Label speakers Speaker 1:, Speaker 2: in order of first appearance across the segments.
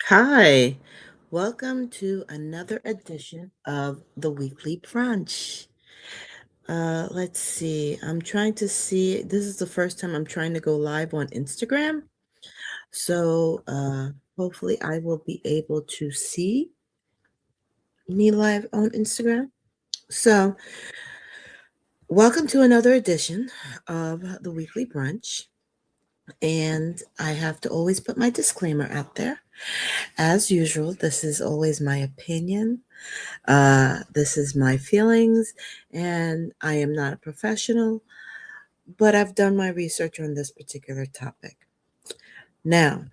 Speaker 1: Hi, welcome to another edition of the Weekly Brunch. Let's see, I'm trying to see, this is the first time I'm trying to go live on Instagram. So hopefully I will be able to see me live on Instagram. So, welcome to another edition of the Weekly Brunch. And I have to always put my disclaimer out there. As usual, this is always my opinion. This is my feelings, and I am not a professional, but I've done my research on this particular topic. Now,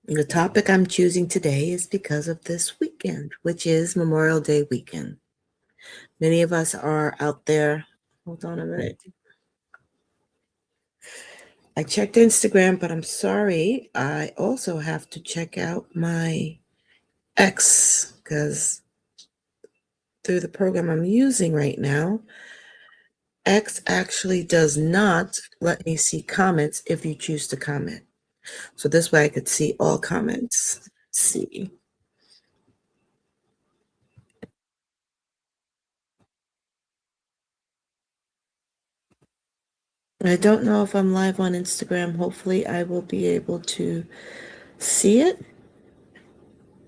Speaker 1: the topic I'm choosing today is because of this weekend, which is Memorial Day weekend. Many of us are out there. Hold on a minute. I checked Instagram, but I'm sorry. I also have to check out my X because through the program I'm using right now, X actually does not let me see comments if you choose to comment. So this way I could see all comments. Let's see. I don't know if I'm live on Instagram. Hopefully I will be able to see it.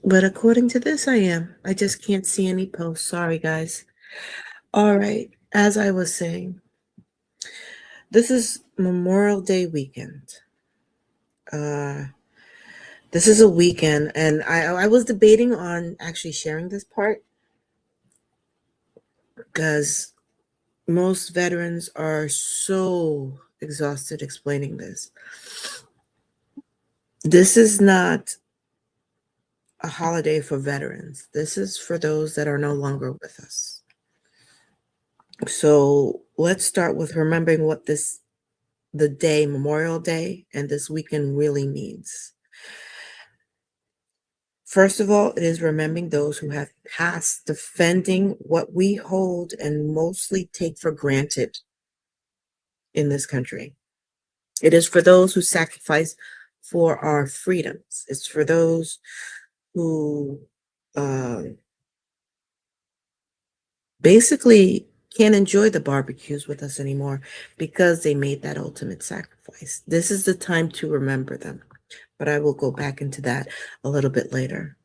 Speaker 1: But according to this, I am. I just can't see any posts. Sorry, guys. All right. As I was saying, this is Memorial Day weekend. Uh, this is a weekend, and I was debating on actually sharing this part because most veterans are so exhausted explaining this. This is not a holiday for veterans. This is for those that are no longer with us. So let's start with remembering what the day, Memorial Day, and this weekend really means. First of all, it is remembering those who have passed, defending what we hold and mostly take for granted in this country. It is for those who sacrifice for our freedoms. It's for those who uh, basically can't enjoy the barbecues with us anymore because they made that ultimate sacrifice. This is the time to remember them, but I will go back into that a little bit later.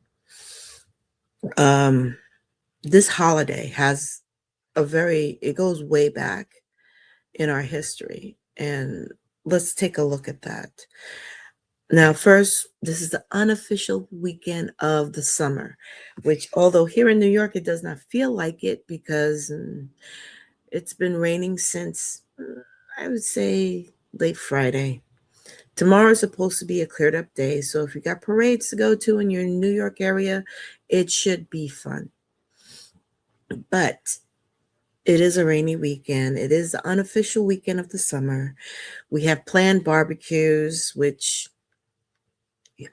Speaker 1: Um, this holiday has it goes way back in our history, and let's take a look at that. Now, first, this is the unofficial weekend of the summer, which, although here in New York, it does not feel like it because it's been raining since, I would say, late Friday. Tomorrow is supposed to be a cleared up day. So if you got parades to go to in your New York area, it should be fun. But it is a rainy weekend. It is the unofficial weekend of the summer. We have planned barbecues, which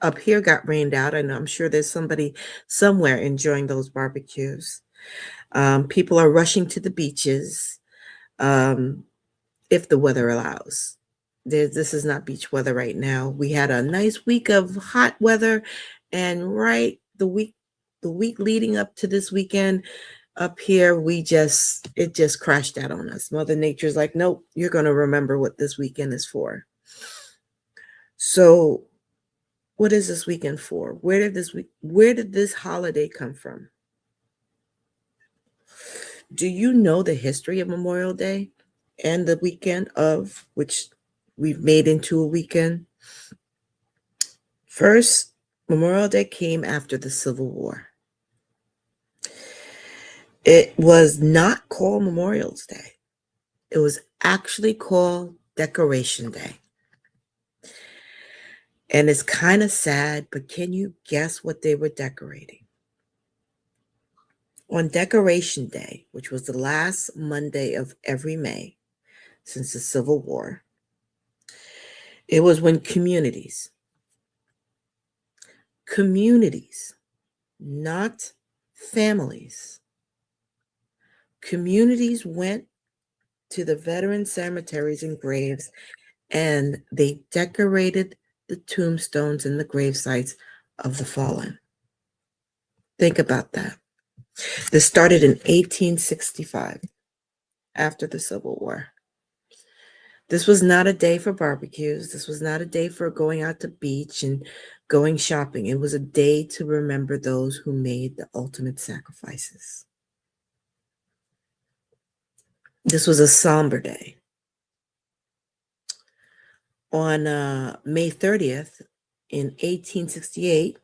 Speaker 1: up here got rained out. And I'm sure there's somebody somewhere enjoying those barbecues. People are rushing to the beaches um, if the weather allows. This is not beach weather right now. We had a nice week of hot weather, and right the week leading up to this weekend up here, it just crashed out on us. Mother Nature's like, nope, you're going to remember what this weekend is for. So what is this weekend for? Where did this holiday come from? Do you know the history of Memorial Day and the weekend of which we've made into a weekend? First, Memorial Day came after the Civil War. It was not called Memorial's Day. It was actually called Decoration Day. And it's kind of sad, but can you guess what they were decorating? On Decoration Day, which was the last Monday of every May since the Civil War, it was when communities, not families, communities went to the veteran cemeteries and graves and they decorated the tombstones and the grave sites of the fallen. Think about that. This started in 1865, after the Civil War. This was not a day for barbecues. This was not a day for going out to beach and going shopping. It was a day to remember those who made the ultimate sacrifices. This was a somber day. On May 30th, in 1868,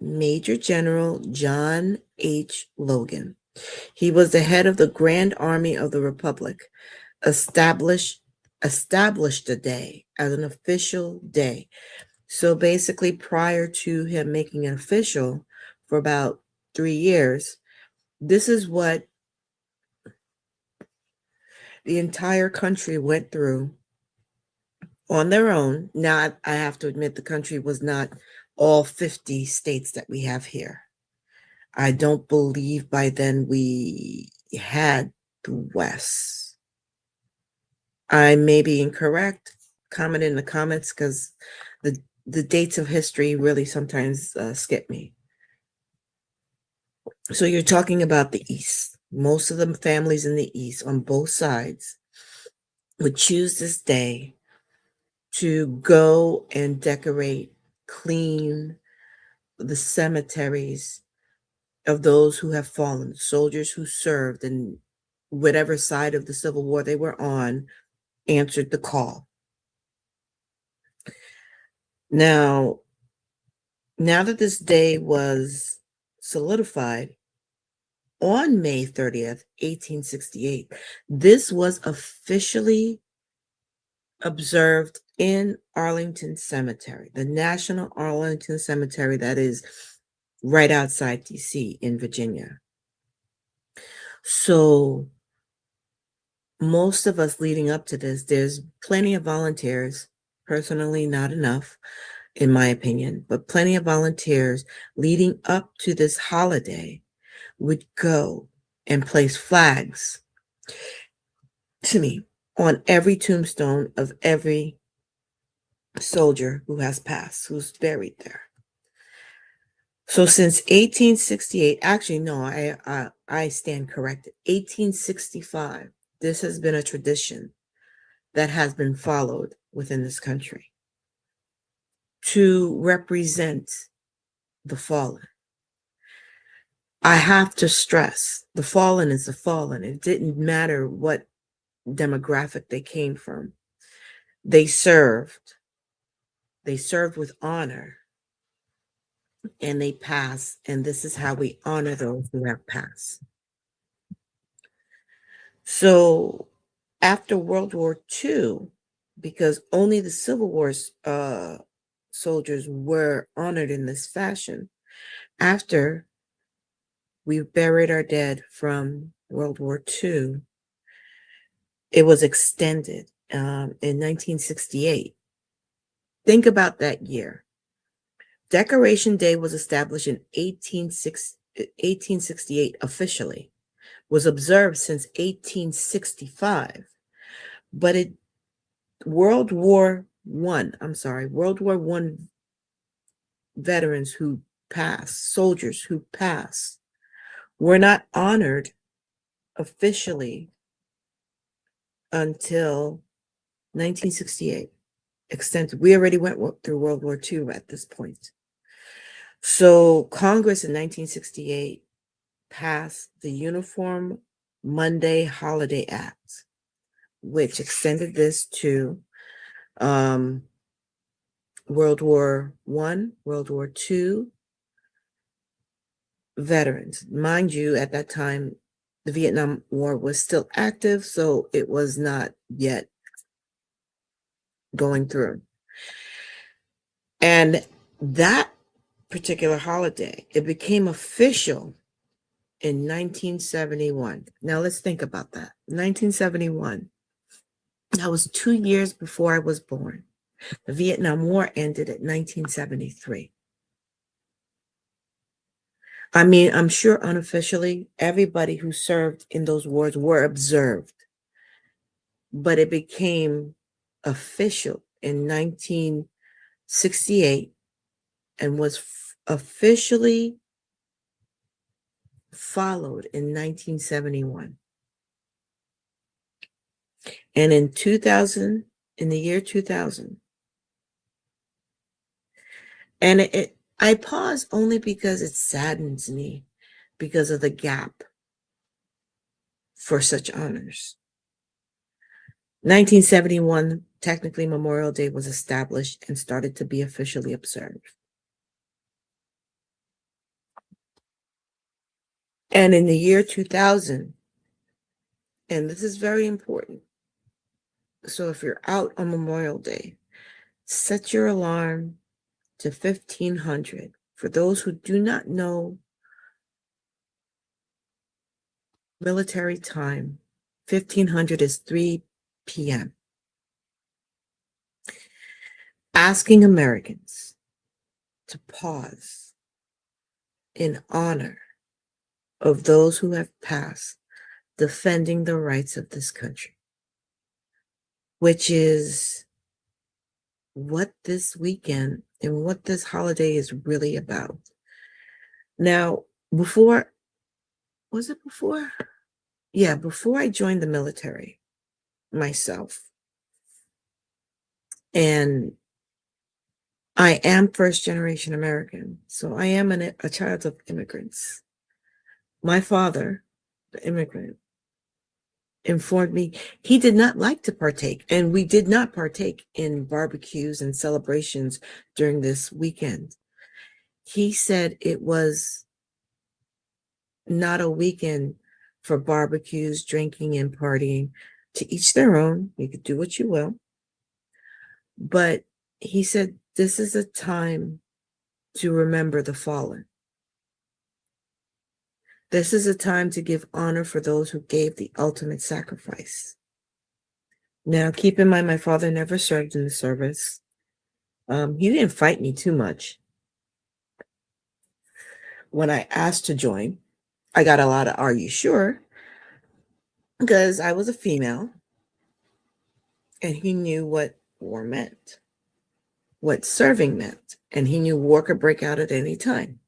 Speaker 1: Major General John H. Logan, he was the head of the Grand Army of the Republic, established the day as an official day. So basically, prior to him making it official for about 3 years, this is what the entire country went through on their own. Now, I have to admit, the country was not all 50 states that we have here. I don't believe by then we had the West. I may be incorrect. Comment in the comments, because the dates of history really sometimes skip me. So you're talking about the East. Most of the families in the East on both sides would choose this day to go and decorate, clean the cemeteries of those who have fallen, soldiers who served, and whatever side of the Civil War they were on, answered the call. Now that this day was solidified on May 30th, 1868, this was officially observed in Arlington Cemetery, the National Arlington Cemetery that is right outside DC in Virginia. So most of us leading up to this, there's plenty of volunteers, personally not enough in my opinion, but plenty of volunteers leading up to this holiday would go and place flags on every tombstone of every soldier who has passed, who's buried there. So since 1868, actually, no, I stand corrected. 1865, this has been a tradition that has been followed within this country to represent the fallen. I have to stress, the fallen is the fallen. It didn't matter what demographic they came from. They served with honor, and they passed, and this is how we honor those who have passed. So after World War II, because only the Civil War soldiers were honored in this fashion, after we buried our dead from World War II, it was extended in 1968. Think about that year. Decoration Day was established in 1868 officially, was observed since 1865, but World War I veterans who passed, soldiers who passed, were not honored officially until 1968. Extended. We already went through World War II at this point. So Congress in 1968 passed the Uniform Monday Holiday Act, which extended this to World War I, World War II veterans. Mind you, at that time, the Vietnam War was still active, so it was not yet going through. And that particular holiday, it became official in 1971. Now let's think about that. 1971. That was 2 years before I was born. The Vietnam War ended at 1973. I mean, I'm sure unofficially, everybody who served in those wars were observed, but it became official in 1968 and was officially followed in 1971. And in the year 2000, and I pause only because it saddens me because of the gap for such honors. 1971, technically Memorial Day was established and started to be officially observed. And in the year 2000, and this is very important. So if you're out on Memorial Day, set your alarm to 1500. For those who do not know military time, 1500 is 3 p.m. Asking Americans to pause in honor of those who have passed defending the rights of this country, which is what this weekend and what this holiday is really about. Now, was it before? Yeah, before I joined the military myself, and I am first generation American, so I am a child of immigrants. My father, the immigrant, informed me he did not like to partake, and we did not partake in barbecues and celebrations during this weekend. He said it was not a weekend for barbecues, drinking, and partying. To each their own. You could do what you will. But he said this is a time to remember the fallen. This is a time to give honor for those who gave the ultimate sacrifice. Now, keep in mind, my father never served in the service. He didn't fight me too much. When I asked to join, I got a lot of, "Are you sure?" Because I was a female, and he knew what war meant, what serving meant, and he knew war could break out at any time.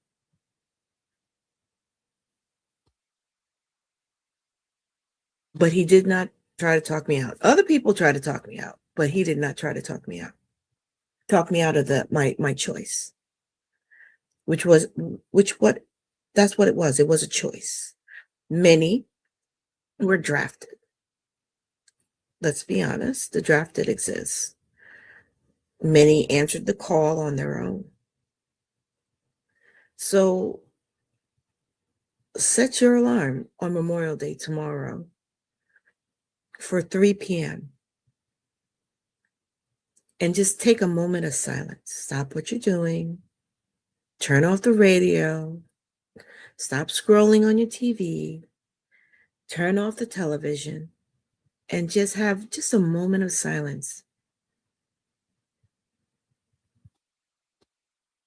Speaker 1: But he did not try to talk me out. Other people tried to talk me out, but he did not try to talk me out. Talk me out of my choice, which was which what that's what it was. It was a choice. Many were drafted. Let's be honest, the drafted exists. Many answered the call on their own. So set your alarm on Memorial Day tomorrow for 3 p.m. and just take a moment of silence. Stop what you're doing. Turn off the radio. Stop scrolling on your TV. Turn off the television and just have just a moment of silence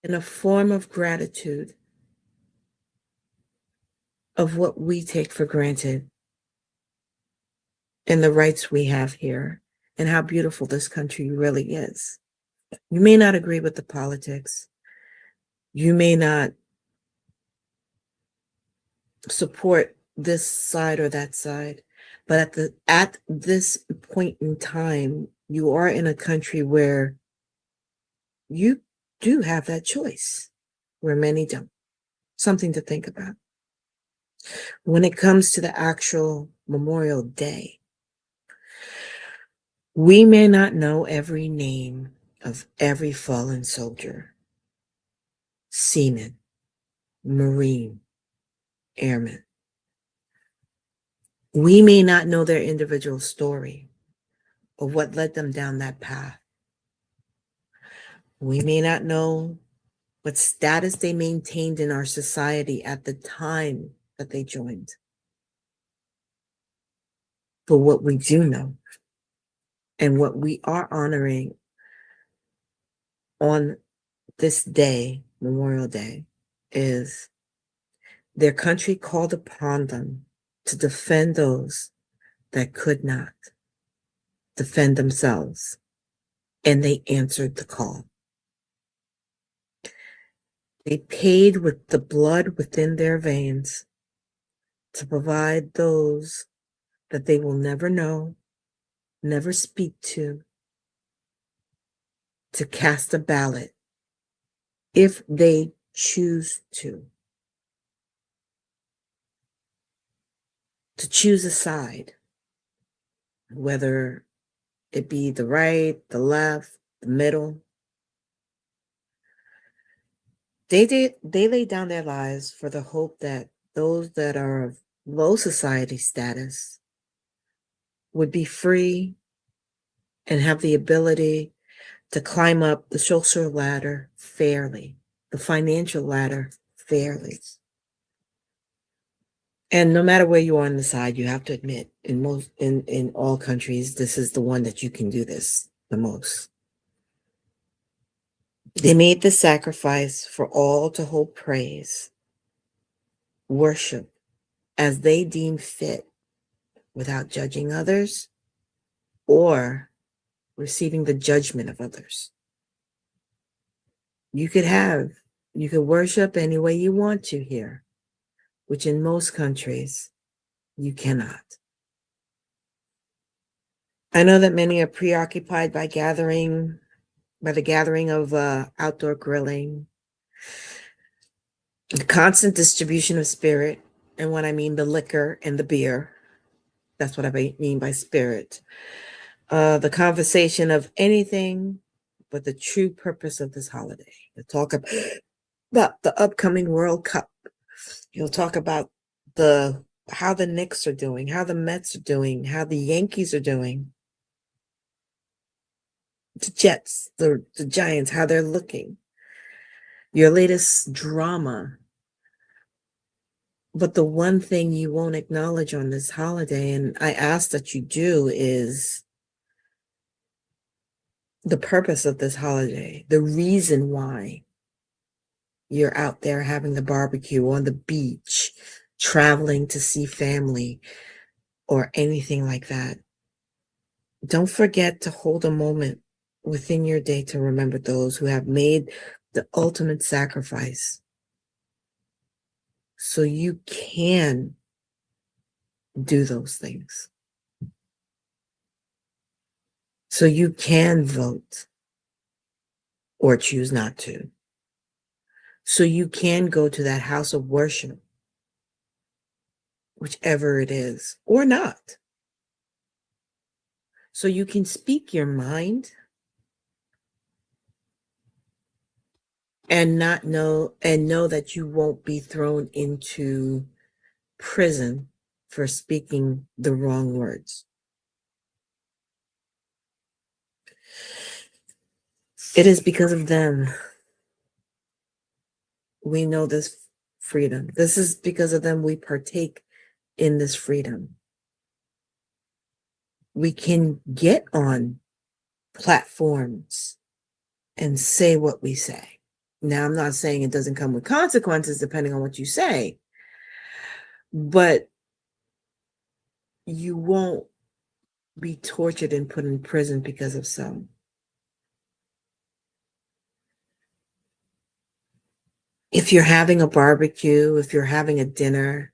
Speaker 1: in a form of gratitude of what we take for granted and the rights we have here and how beautiful this country really is. You may not agree with the politics. You may not support this side or that side, but at this point in time, you are in a country where you do have that choice, where many don't. Something to think about. When it comes to the actual Memorial Day, we may not know every name of every fallen soldier, seaman, Marine, airman. We may not know their individual story or what led them down that path. We may not know what status they maintained in our society at the time that they joined. But what we do know and what we are honoring on this day, Memorial Day, is their country called upon them to defend those that could not defend themselves, and they answered the call. They paid with the blood within their veins to provide those that they will never know, never speak to cast a ballot if they choose to choose a side, whether it be the right, the left, the middle. They lay down their lives for the hope that those that are of low society status would be free and have the ability to climb up the social ladder fairly, the financial ladder fairly. And no matter where you are on the side, you have to admit, in all countries, this is the one that you can do this the most. They made the sacrifice for all to hold praise, worship as they deem fit, without judging others or receiving the judgment of others. You could worship any way you want to here, which in most countries you cannot. I know that many are preoccupied by the gathering of outdoor grilling, the constant distribution of spirit, and what I mean the liquor and the beer. That's what I mean by spirit. The conversation of anything but the true purpose of this holiday. To talk about the upcoming World Cup. You'll talk about the how the Knicks are doing, how the Mets are doing, how the Yankees are doing, the Jets, the Giants, how they're looking, your latest drama. But the one thing you won't acknowledge on this holiday, and I ask that you do, is the purpose of this holiday, the reason why you're out there having the barbecue on the beach, traveling to see family, or anything like that. Don't forget to hold a moment within your day to remember those who have made the ultimate sacrifice so you can do those things. So you can vote or choose not to. So you can go to that house of worship, whichever it is, or not. So you can speak your mind and know that you won't be thrown into prison for speaking the wrong words. It is because of them we know this freedom. This is because of them we partake in this freedom. We can get on platforms and say what we say. Now, I'm not saying it doesn't come with consequences depending on what you say, but you won't be tortured and put in prison because of some. If you're having a barbecue, if you're having a dinner,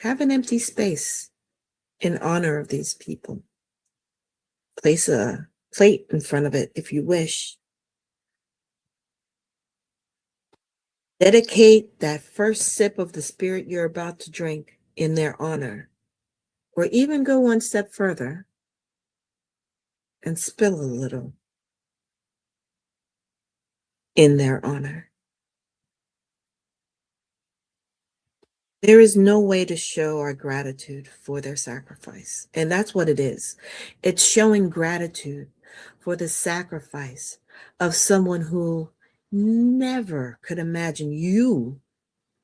Speaker 1: have an empty space in honor of these people. Place a plate in front of it if you wish. Dedicate that first sip of the spirit you're about to drink in their honor, or even go one step further and spill a little in their honor. There is no way to show our gratitude for their sacrifice. And that's what it is. It's showing gratitude for the sacrifice of someone who never could imagine you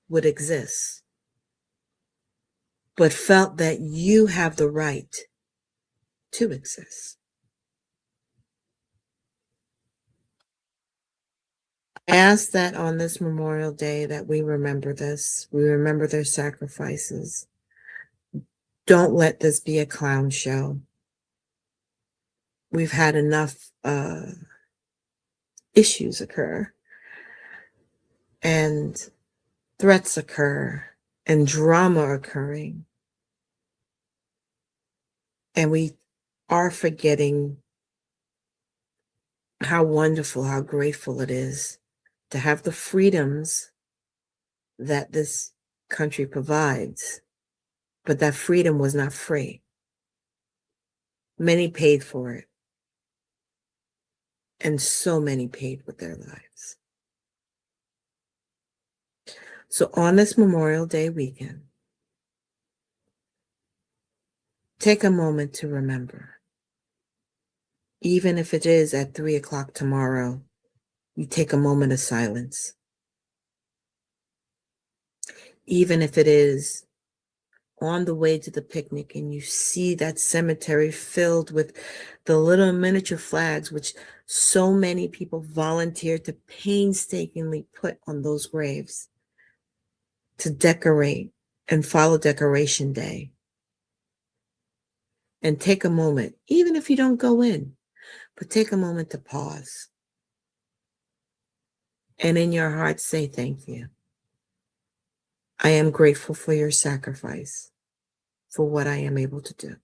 Speaker 1: would exist, but felt that you have the right to exist. I ask that on this Memorial Day that we remember this. We remember their sacrifices. Don't let this be a clown show. We've had enough issues occur and threats occur and drama occurring. And we are forgetting how wonderful, how grateful it is to have the freedoms that this country provides. But that freedom was not free. Many paid for it, and so many paid with their lives. So on this Memorial Day weekend, take a moment to remember. Even if it is at 3 o'clock tomorrow, you take a moment of silence. Even if it is on the way to the picnic and you see that cemetery filled with the little miniature flags, which so many people volunteered to painstakingly put on those graves to decorate and follow Decoration Day. And take a moment, even if you don't go in, but take a moment to pause. And in your heart, say thank you. I am grateful for your sacrifice, for what I am able to do.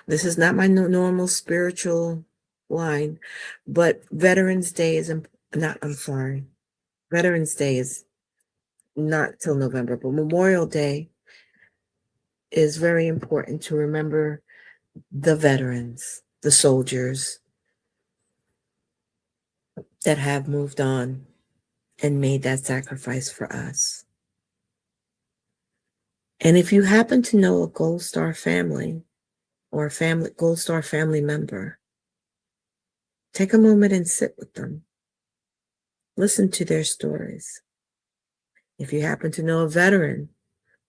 Speaker 1: This is not my normal spiritual line, but Veterans Day is I'm sorry. Veterans Day is not till November, but Memorial Day is very important to remember the veterans, the soldiers that have moved on and made that sacrifice for us. And if you happen to know a Gold Star family or a Gold Star family member, take a moment and sit with them. Listen to their stories. If you happen to know a veteran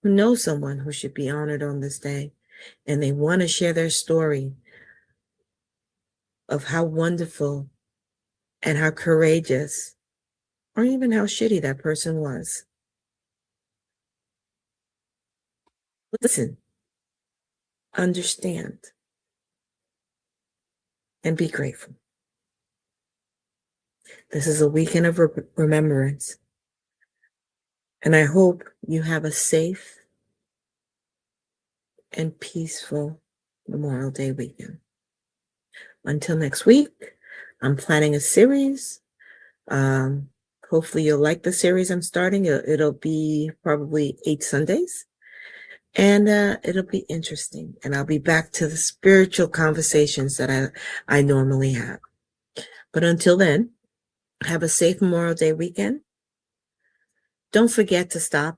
Speaker 1: who knows someone who should be honored on this day and they want to share their story of how wonderful and how courageous or even how shitty that person was, listen, understand, and be grateful. This is a weekend of remembrance, and I hope you have a safe and peaceful Memorial Day weekend. Until next week, I'm planning a series. Hopefully you'll like the series I'm starting. It'll be probably 8 Sundays. And it'll be interesting. And I'll be back to the spiritual conversations that I normally have. But until then, have a safe Memorial Day weekend. Don't forget to stop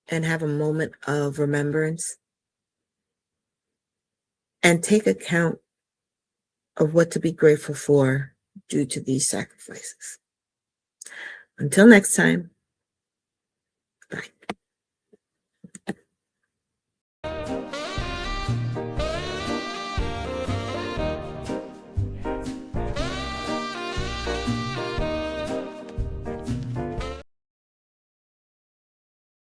Speaker 1: and have a moment of remembrance and take account of what to be grateful for due to these sacrifices. Until next time, bye.